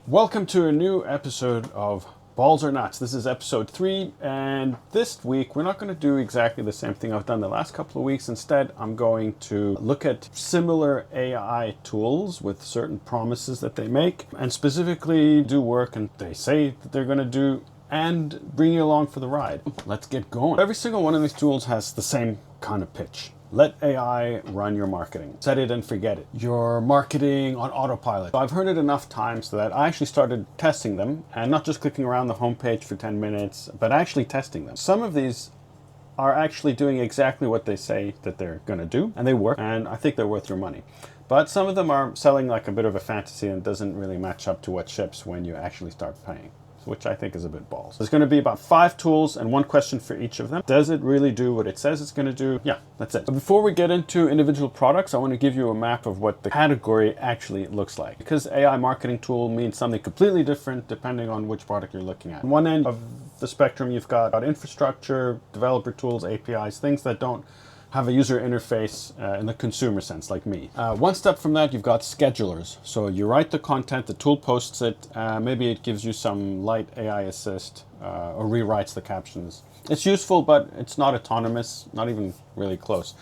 Welcome to a new episode of Balls or Nuts. This is episode 3, and this week we're not going to do exactly the same thing I've done the last couple of weeks. Instead, I'm going to look at similar AI tools with certain promises that they make, and specifically do work and they say that they're going to do, and bring you along for the ride. Let's get going. Every single one of these tools has the same kind of pitch. Let AI run your marketing. Set it and forget it. Your marketing on autopilot. So I've heard it enough times that I actually started testing them, and not just clicking around the homepage for 10 minutes, but actually testing them. Some of these are actually doing exactly what they say that they're going to do, and they work, and I think they're worth your money. But some of them are selling like a bit of a fantasy and doesn't really match up to what ships when you actually start paying, which I think is a bit balls. There's going to be about 5 tools and 1 question for each of them. Does it really do what it says it's going to do? Yeah, that's it. But before we get into individual products, I want to give you a map of what the category actually looks like. Because AI marketing tool means something completely different depending on which product you're looking at. On one end of the spectrum, you've got infrastructure, developer tools, APIs, things that don't have a user interface in the consumer sense, like me. One step from that, you've got schedulers. So you write the content, the tool posts it, maybe it gives you some light AI assist or rewrites the captions. It's useful, but it's not autonomous, not even really close.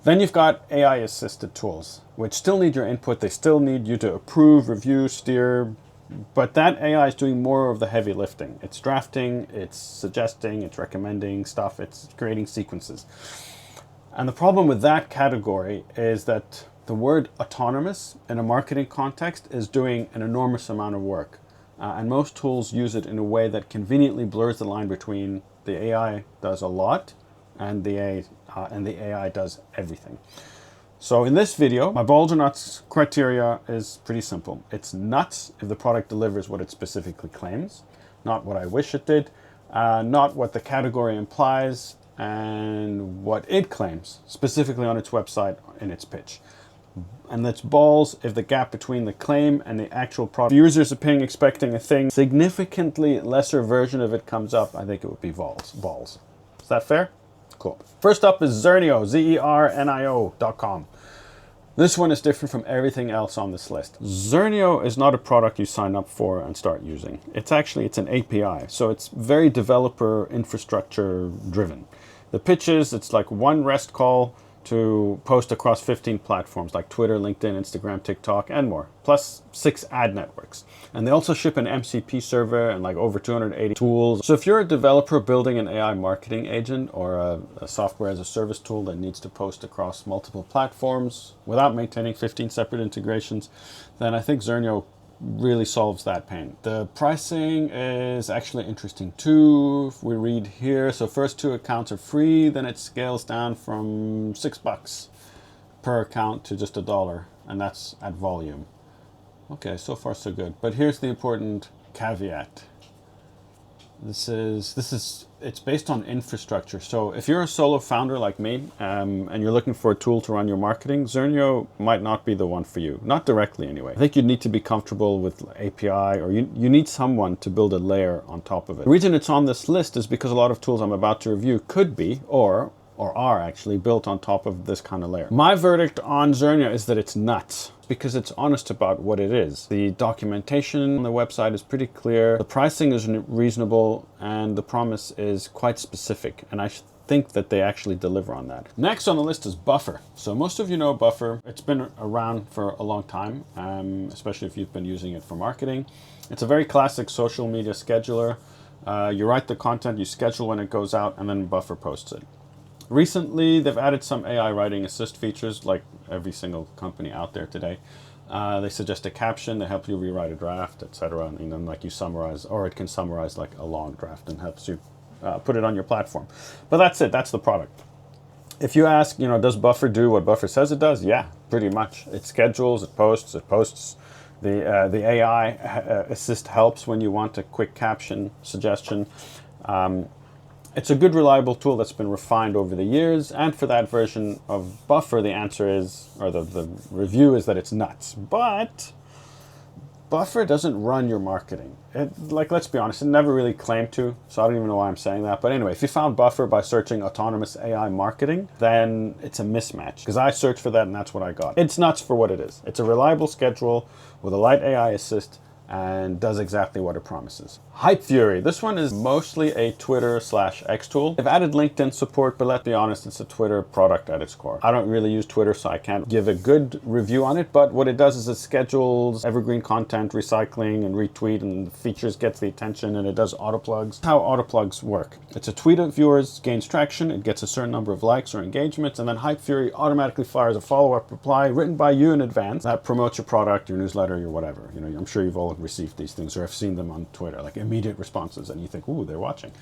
Then you've got AI assisted tools, which still need your input. They still need you to approve, review, steer, but that AI is doing more of the heavy lifting. It's drafting, it's suggesting, it's recommending stuff, it's creating sequences. And the problem with that category is that the word autonomous in a marketing context is doing an enormous amount of work. And most tools use it in a way that conveniently blurs the line between the AI does a lot and the AI does everything. So in this video, my balls or nuts criteria is pretty simple. It's nuts if the product delivers what it specifically claims, not what I wish it did, not what the category implies, and what it claims specifically on its website in its pitch. And that's balls if the gap between the claim and the actual product, the users are paying expecting a thing, significantly lesser version of it comes up, I think it would be balls. Is that fair? Cool. First up is Zernio, zernio.com. This one is different from everything else on this list. Zernio is not a product you sign up for and start using. It's an API, so it's very developer infrastructure driven. The pitch is it's like one REST call to post across 15 platforms like Twitter, LinkedIn, Instagram, TikTok, and more, plus 6 ad networks. And they also ship an MCP server and like over 280 tools. So if you're a developer building an AI marketing agent or a software as a service tool that needs to post across multiple platforms without maintaining 15 separate integrations, then I think Zernio really solves that pain. The pricing is actually interesting too. If we read here, so first 2 accounts are free, then it scales down from $6 per account to just $1, and that's at volume. Okay, so far so good. But here's the important caveat. It's based on infrastructure. So if you're a solo founder like me, and you're looking for a tool to run your marketing, Zernio might not be the one for you. Not directly anyway. I think you need to be comfortable with API, or you need someone to build a layer on top of it. The reason it's on this list is because a lot of tools I'm about to review could be, or are actually built on top of this kind of layer. My verdict on Zernio is that it's nuts, because it's honest about what it is. The documentation on the website is pretty clear, the pricing is reasonable, and the promise is quite specific, and I think that they actually deliver on that. Next on the list is Buffer. So most of you know Buffer. It's been around for a long time, especially if you've been using it for marketing. It's a very classic social media scheduler. You write the content, you schedule when it goes out, and then Buffer posts it. Recently, they've added some AI writing assist features, like every single company out there today. They suggest a caption, they help you rewrite a draft, etc. And then like you summarize, or it can summarize like a long draft and helps you put it on your platform. But that's it, that's the product. If you ask, does Buffer do what Buffer says it does? Yeah, pretty much. It schedules, it posts. The AI assist helps when you want a quick caption suggestion. It's a good, reliable tool that's been refined over the years, and for that version of Buffer, the answer is, or the review is that it's nuts. But Buffer doesn't run your marketing. Let's be honest, it never really claimed to, so I don't even know why I'm saying that. But anyway, if you found Buffer by searching autonomous AI marketing, then it's a mismatch, because I searched for that and that's what I got. It's nuts for what it is. It's a reliable schedule with a light AI assist and does exactly what it promises. Hype Fury. This one is mostly a Twitter/X tool. They've added LinkedIn support, but let's be honest, it's a Twitter product at its core. I don't really use Twitter, so I can't give a good review on it, but what it does is it schedules evergreen content, recycling, and retweet, and features gets the attention, and it does autoplugs. How autoplugs work. It's a tweet of yours, gains traction, it gets a certain number of likes or engagements, and then Hype Fury automatically fires a follow-up reply written by you in advance that promotes your product, your newsletter, your whatever. You know, I'm sure you've all received these things or have seen them on Twitter, like immediate responses, and you think, ooh, they're watching.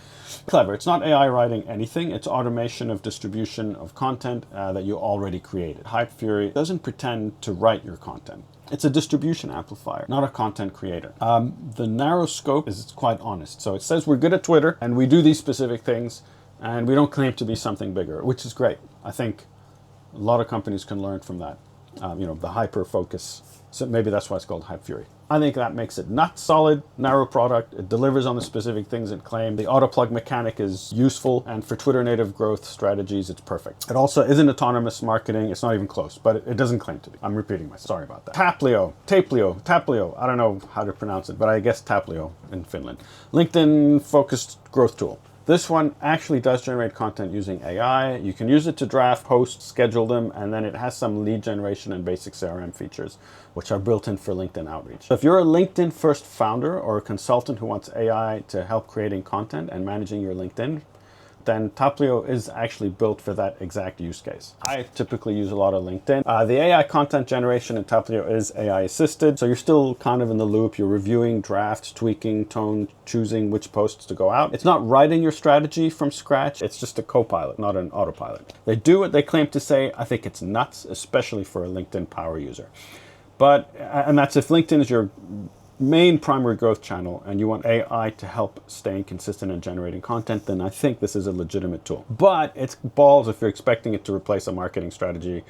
Clever. It's not AI writing anything. It's automation of distribution of content that you already created. Hype Fury doesn't pretend to write your content. It's a distribution amplifier, not a content creator. The narrow scope is quite honest. So it says we're good at Twitter and we do these specific things and we don't claim to be something bigger, which is great. I think a lot of companies can learn from that. The hyper focus. So maybe that's why it's called Hype Fury. I think that makes it not solid, narrow product. It delivers on the specific things it claimed. The autoplug mechanic is useful, and for Twitter native growth strategies, it's perfect. It also isn't autonomous marketing. It's not even close, but it doesn't claim to be. I'm repeating myself. Sorry about that. Taplio. I don't know how to pronounce it, but I guess Taplio in Finland. LinkedIn focused growth tool. This one actually does generate content using AI. You can use it to draft posts, schedule them, and then it has some lead generation and basic CRM features, which are built in for LinkedIn outreach. So if you're a LinkedIn first founder or a consultant who wants AI to help creating content and managing your LinkedIn, then Taplio is actually built for that exact use case. I typically use a lot of LinkedIn. The AI content generation in Taplio is AI assisted, so you're still kind of in the loop. You're reviewing drafts, tweaking tone, choosing which posts to go out. It's not writing your strategy from scratch. It's just a co-pilot, not an autopilot. They do what they claim to say. I think it's nuts, especially for a LinkedIn power user. And that's if LinkedIn is your main primary growth channel and you want AI to help staying consistent and generating content, then I think this is a legitimate tool. But it's balls if you're expecting it to replace a marketing strategy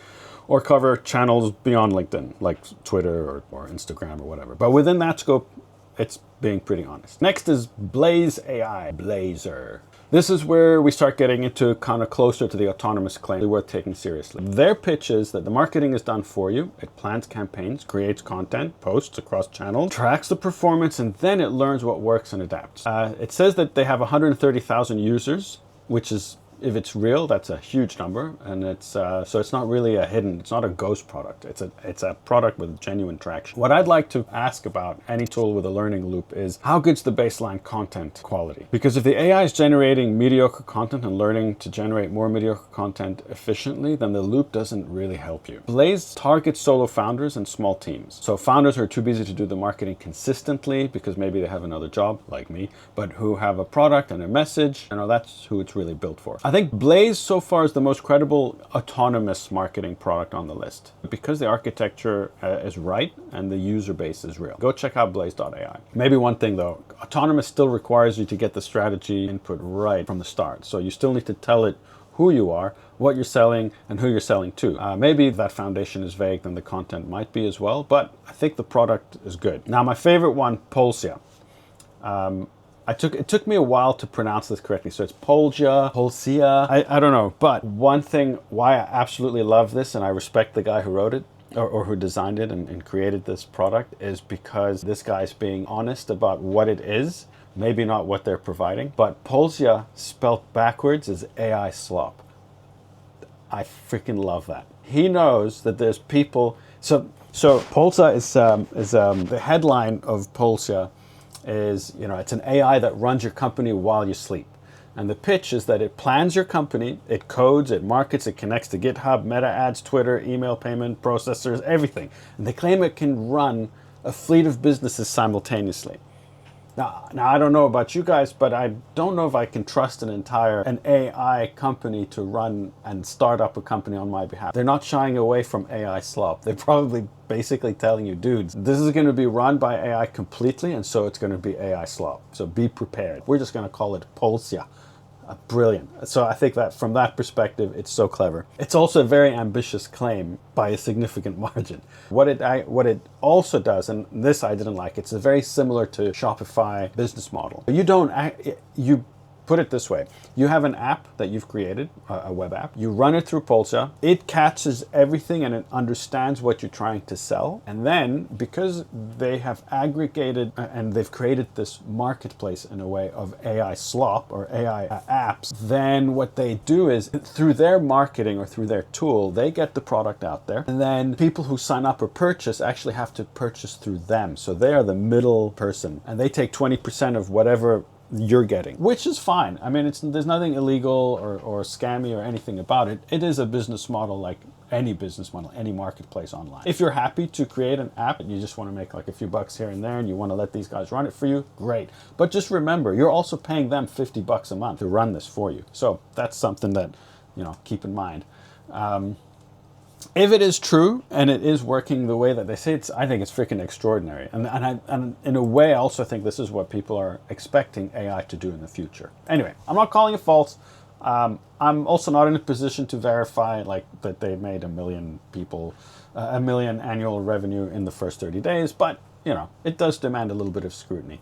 or cover channels beyond LinkedIn, like Twitter or Instagram or whatever. But within that scope, it's being pretty honest. Next is Blaze AI, Blazer. This is where we start getting into kind of closer to the autonomous claim, worth taking seriously. Their pitch is that the marketing is done for you. It plans campaigns, creates content, posts across channels, tracks the performance, and then it learns what works and adapts. It says that they have 130,000 users, which is, if it's real, that's a huge number, and so it's not really it's not a ghost product. It's a product with genuine traction. What I'd like to ask about any tool with a learning loop is how good's the baseline content quality? Because if the AI is generating mediocre content and learning to generate more mediocre content efficiently, then the loop doesn't really help you. Blaze targets solo founders and small teams. So founders who are too busy to do the marketing consistently because maybe they have another job, like me, but who have a product and a message, that's who it's really built for. I think Blaze so far is the most credible autonomous marketing product on the list because the architecture is right and the user base is real. Go check out blaze.ai. Maybe one thing though, autonomous still requires you to get the strategy input right from the start. So you still need to tell it who you are, what you're selling, and who you're selling to. Maybe that foundation is vague, then the content might be as well, but I think the product is good. Now my favorite one, Polsia. It took me a while to pronounce this correctly. So it's Polsia. I don't know. But one thing why I absolutely love this, and I respect the guy who wrote it or who designed it and created this product, is because this guy's being honest about what it is. Maybe not what they're providing, but Polsia spelt backwards is AI slop. I freaking love that. He knows that there's people. So Polsia is the headline of Polsia is, it's an AI that runs your company while you sleep. And the pitch is that it plans your company, it codes, it markets, it connects to GitHub, Meta Ads, Twitter, email payment processors, everything. And they claim it can run a fleet of businesses simultaneously. Now I don't know about you guys, but I don't know if I can trust an AI company to run and start up a company on my behalf. They're not shying away from AI slop. They're probably basically telling you, dudes, this is going to be run by AI completely, and so it's going to be AI slop. So be prepared. We're just going to call it Polsia. Brilliant. So I think that from that perspective, it's so clever. It's also a very ambitious claim by a significant margin. What it also does, and this I didn't like, it's very similar to Shopify business model. You put it this way. You have an app that you've created, a web app. You run it through Polsia. It catches everything and it understands what you're trying to sell. And then, because they have aggregated and they've created this marketplace in a way of AI slop or AI apps, then what they do is through their marketing or through their tool, they get the product out there. And then people who sign up or purchase actually have to purchase through them. So they are the middle person and they take 20% of whatever you're getting, which is fine. I mean, there's nothing illegal or scammy or anything about it. It is a business model like any business model, any marketplace online. If you're happy to create an app and you just want to make like a few bucks here and there and you want to let these guys run it for you, great. But just remember, you're also paying them $50 a month to run this for you. So that's something that, keep in mind. If it is true and it is working the way that they say I think it's freaking extraordinary. And in a way, I also think this is what people are expecting AI to do in the future. Anyway, I'm not calling it false. I'm also not in a position to verify like that they made 1 million people, 1 million annual revenue in the first 30 days. But, it does demand a little bit of scrutiny.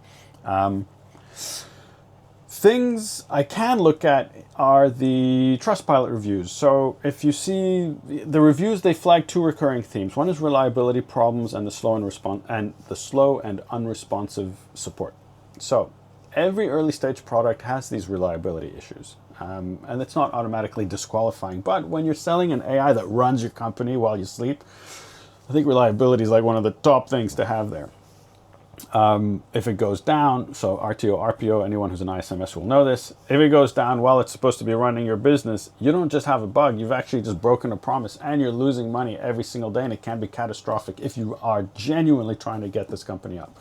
Things I can look at are the Trustpilot reviews. So if you see the reviews, they flag 2 recurring themes. One is reliability problems and the slow and unresponsive support. So every early stage product has these reliability issues. And it's not automatically disqualifying. But when you're selling an AI that runs your company while you sleep, I think reliability is like one of the top things to have there. If it goes down, so RTO, RPO, anyone who's an ISMS will know this. If it goes down while it's supposed to be running your business, you don't just have a bug, you've actually just broken a promise and you're losing money every single day, and it can be catastrophic if you are genuinely trying to get this company up.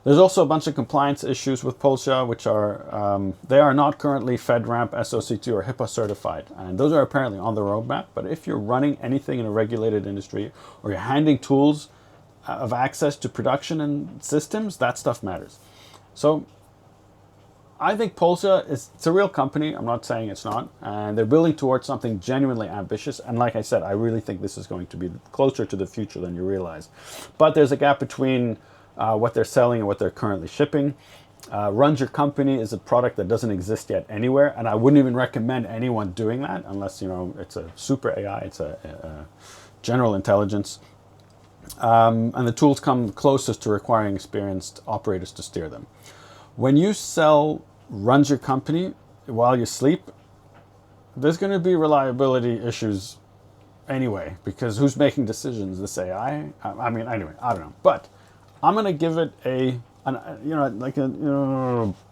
There's also a bunch of compliance issues with Polsia, which are, they are not currently FedRAMP, SOC2, or HIPAA certified. And those are apparently on the roadmap. But if you're running anything in a regulated industry or you're handing tools of access to production and systems, that stuff matters. So I think Polsia it's a real company. I'm not saying it's not. And they're building towards something genuinely ambitious. And like I said, I really think this is going to be closer to the future than you realize. But there's a gap between what they're selling and what they're currently shipping. Runs Your Company is a product that doesn't exist yet anywhere. And I wouldn't even recommend anyone doing that unless, it's a super AI, it's a general intelligence. And the tools come closest to requiring experienced operators to steer them. When you sell Runs Your Company while you sleep, there's going to be reliability issues anyway, because who's making decisions? This AI? I mean, anyway, I don't know. But I'm going to give it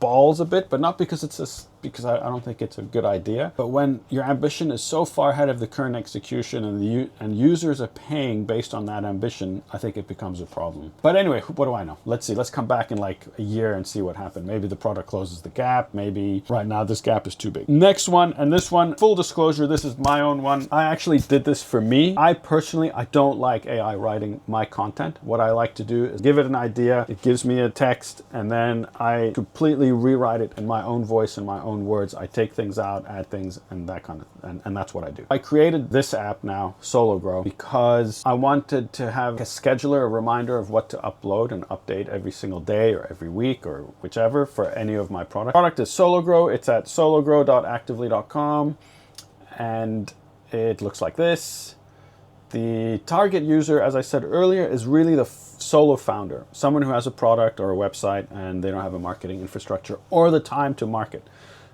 balls a bit, but not because because I don't think it's a good idea. But when your ambition is so far ahead of the current execution and users are paying based on that ambition, I think it becomes a problem. But anyway, what do I know? Let's see. Let's come back in like a year and see what happened. Maybe the product closes the gap. Maybe right now this gap is too big. Next one, and this one, full disclosure, this is my own one. I actually did this for me. I don't like AI writing my content. What I like to do is give it an idea. It gives me a text, and then I completely rewrite it in my own voice and my own words. I take things out, add things, and that kind of, and that's what I do. I created this app now, Solo Grow, because I wanted to have a scheduler, a reminder of what to upload and update every single day or every week or whichever for any of my products. The product is Solo Grow. It's at sologrow.actively.com, and it looks like this. The target user, as I said earlier, is really the solo founder, someone who has a product or a website and they don't have a marketing infrastructure or the time to market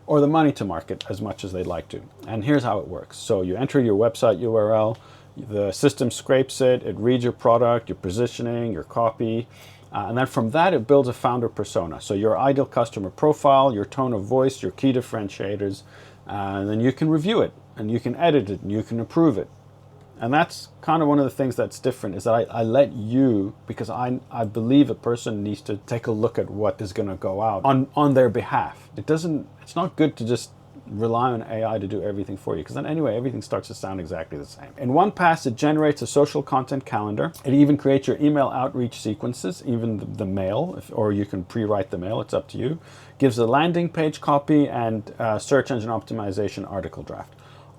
or the money to market as much as they'd like to. And here's how it works. So you enter your website URL, the system scrapes it, it reads your product, your positioning, your copy, and then from that it builds a founder persona. So your ideal customer profile, your tone of voice, your key differentiators, and then you can review it and you can edit it and you can approve it. And that's kind of one of the things that's different, is that I let you, because I believe a person needs to take a look at what is going to go out on their behalf. It's not good to just rely on AI to do everything for you, because then anyway, everything starts to sound exactly the same. In one pass, it generates a social content calendar. It even creates your email outreach sequences, even the mail, or you can pre-write the mail, it's up to you. Gives a landing page copy and search engine optimization article draft.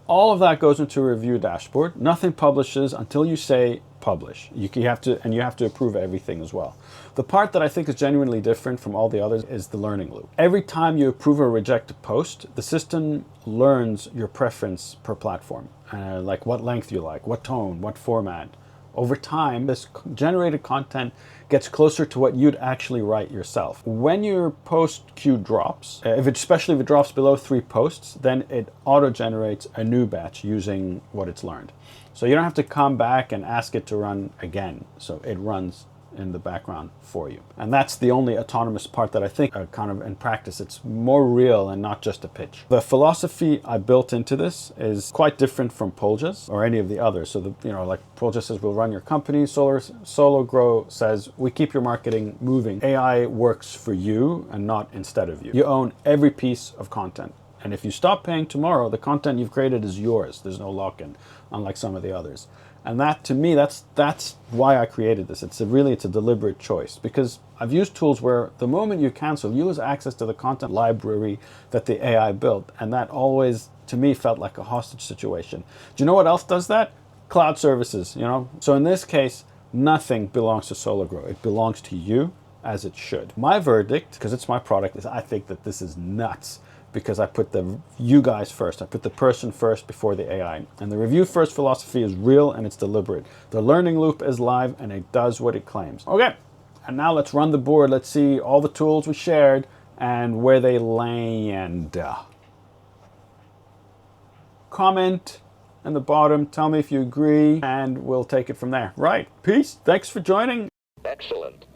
All of that goes into a review dashboard. Nothing publishes until you say publish. You have to approve everything as well. The part that I think is genuinely different from all the others is the learning loop. Every time you approve or reject a post, the system learns your preference per platform, like what length you like, what tone, what format. Over time, this generated content gets closer to what you'd actually write yourself. When your post queue drops, especially if it drops below 3 posts, then it auto-generates a new batch using what it's learned. So you don't have to come back and ask it to run again. So it runs in the background for you. And that's the only autonomous part that I think kind of in practice, it's more real and not just a pitch. The philosophy I built into this is quite different from Polsia's or any of the others. So like Polsia says, we'll run your company. Solo Grow says, we keep your marketing moving. AI works for you and not instead of you. You own every piece of content. And if you stop paying tomorrow, the content you've created is yours. There's no lock-in, unlike some of the others. And that, to me, that's why I created this. It's a deliberate choice, because I've used tools where the moment you cancel, you lose access to the content library that the AI built. And that always, to me, felt like a hostage situation. Do you know what else does that? Cloud services, So in this case, nothing belongs to SoloGrow. It belongs to you, as it should. My verdict, because it's my product, is I think that this is nuts, because I put you guys first. I put the person first before the AI. And the review first philosophy is real and it's deliberate. The learning loop is live and it does what it claims. Okay, and now let's run the board. Let's see all the tools we shared and where they land. Comment in the bottom, tell me if you agree, and we'll take it from there. Right, peace, thanks for joining. Excellent.